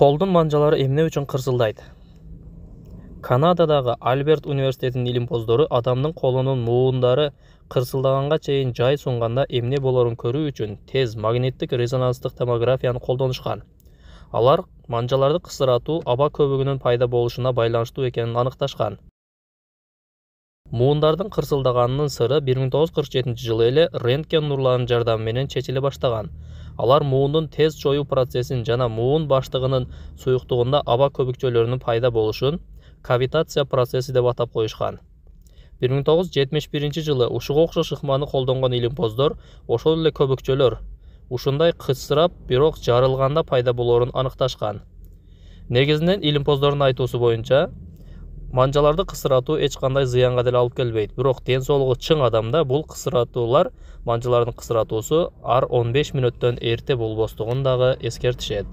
Колдун манжалары эмне үчүн кырсылдайт? Канададагы Альберт университетинин илимпоздору адамдын колунун муундары кырсылдаганга чейин жай сунганда эмне болорун көрүү үчүн тез магниттик резонанстык томографияны колдонушкан. Алар манжаларды кысыратуу аба көбүгүнүн пайда болушуна байланыштуу экенин аныкташкан. Муундардын кырсылдаганынын сыры 1947-жылы эле рентген нурларынын жардамы менен чечиле баштаган. Алар муундун тез чоюу процессин жана муун баштыгынын суюктугунда аба көбүкчөлөрүнүн пайда болушун кавитация процесси деп атап коюшкан. 1971-жылы ушуга окшош ыкманы колдонгон илимпоздор ошол эле көбүкчөлөр ушундай кысырап, бирок жарылганда пайда болоорун аныкташкан. Негизинен илимпоздордун айтуусу боюнча, манжаларды кысыратуу эч кандай зыянга деле алып келбейт. Бирок ден соолугу чың адамда бул кысыратуулар, манжалардын кысыратуусу ар 15 мүнөттөн эрте болбостугун дагы эскертишет.